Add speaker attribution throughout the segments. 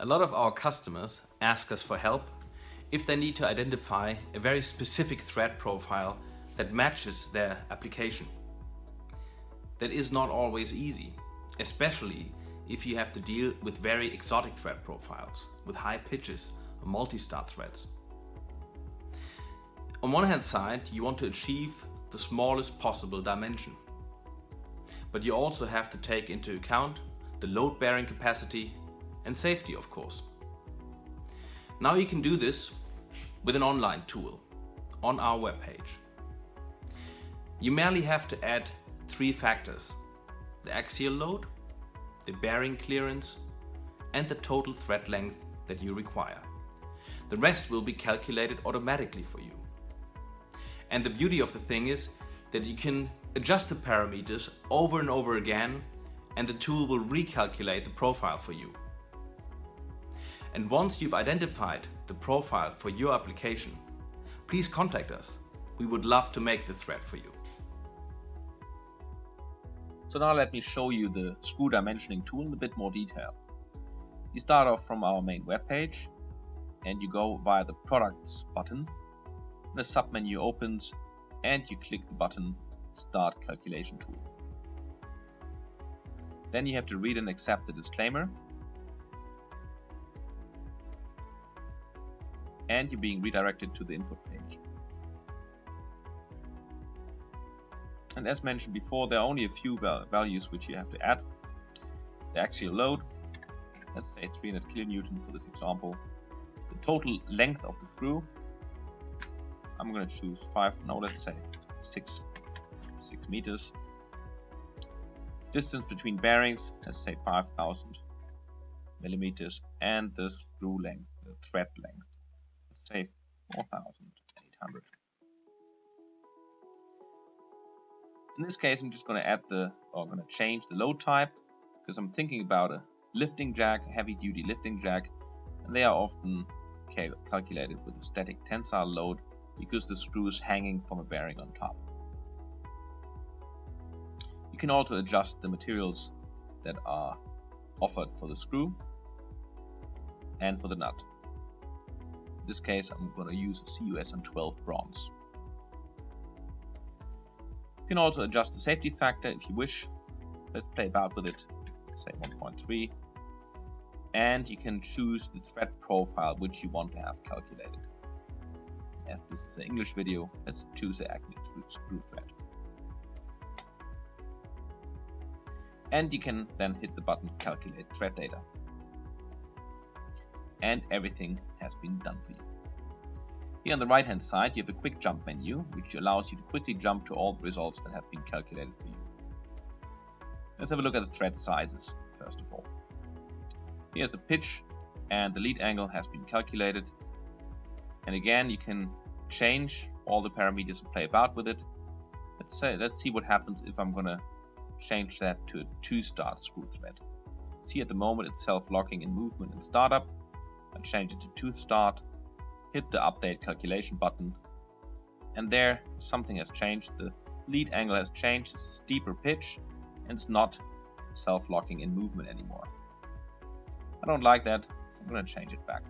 Speaker 1: A lot of our customers ask us for help if they need to identify a very specific thread profile that matches their application. That is not always easy, especially if you have to deal with very exotic thread profiles with high pitches or multi-start threads. On one hand side, you want to achieve the smallest possible dimension, but you also have to take into account the load-bearing capacity and safety, of course. Now you can do this with an online tool on our webpage. You merely have to add 3 factors: the axial load, the bearing clearance, and the total thread length that you require. The rest will be calculated automatically for you. And the beauty of the thing is that you can adjust the parameters over and over again, and the tool will recalculate the profile for you. And once you've identified the profile for your application, please contact us. We would love to make the thread for you.
Speaker 2: So now let me show you the screw dimensioning tool in a bit more detail. You start off from our main web page and you go via the Products button. The submenu opens and you click the button Start Calculation Tool. Then you have to read and accept the disclaimer. And you're being redirected to the input page. And as mentioned before, there are only a few values which you have to add. The axial load, let's say 300 kilonewton for this example. The total length of the screw, I'm going to choose 6 meters. Distance between bearings, let's say 5,000 millimeters, and the screw length, the thread length, let's say 4,800. In this case, I'm just going to change the load type, because I'm thinking about a lifting jack, a heavy-duty lifting jack, and they are often calculated with a static tensile load because the screw is hanging from a bearing on top. You can also adjust the materials that are offered for the screw and for the nut. In this case, I'm going to use a CUSM12 bronze. You can also adjust the safety factor if you wish. Let's play about with it, say 1.3. And you can choose the thread profile which you want to have calculated. As this is an English video, let's choose the active screw thread. And you can then hit the button Calculate Thread Data. And everything has been done for you. Here on the right hand side you have a quick jump menu, which allows you to quickly jump to all the results that have been calculated for you. Let's have a look at the thread sizes first of all. Here's the pitch, and the lead angle has been calculated. And again, you can change all the parameters and play about with it. Let's see what happens if I'm going to change that to a 2-start screw thread. See, at the moment it's self-locking in movement and startup. I'll change it to 2-start. Hit the update calculation button, and there something has changed. The lead angle has changed. It's a steeper pitch and it's not self-locking in movement anymore. I don't like that, so I'm going to change it back.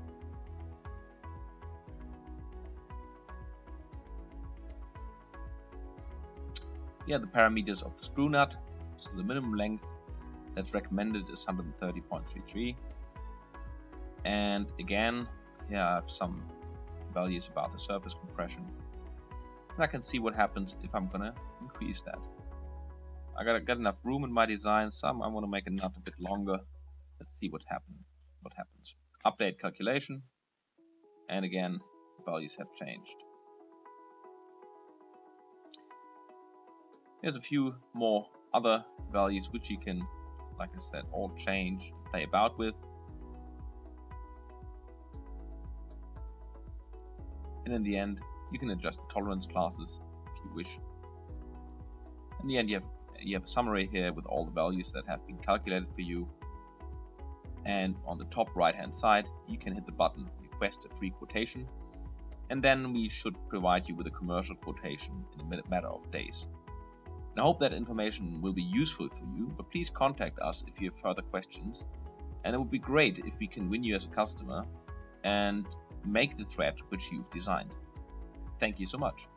Speaker 2: Here are the parameters of the screw nut. So the minimum length that's recommended is 130.33, and again here I have some values about the surface compression, and I can see what happens if I'm gonna increase that. I got enough room in my design, so I want to make a nut a bit longer. Let's see what happens. Update calculation, and again the values have changed. There's a few more other values which you can, like I said, all change, play about with. And in the end, you can adjust the tolerance classes if you wish. In the end, you have a summary here with all the values that have been calculated for you. And on the top right hand side, you can hit the button Request a free quotation, and then we should provide you with a commercial quotation in a matter of days. And I hope that information will be useful for you, but please contact us if you have further questions. And it would be great if we can win you as a customer and make the thread which you've designed. Thank you so much.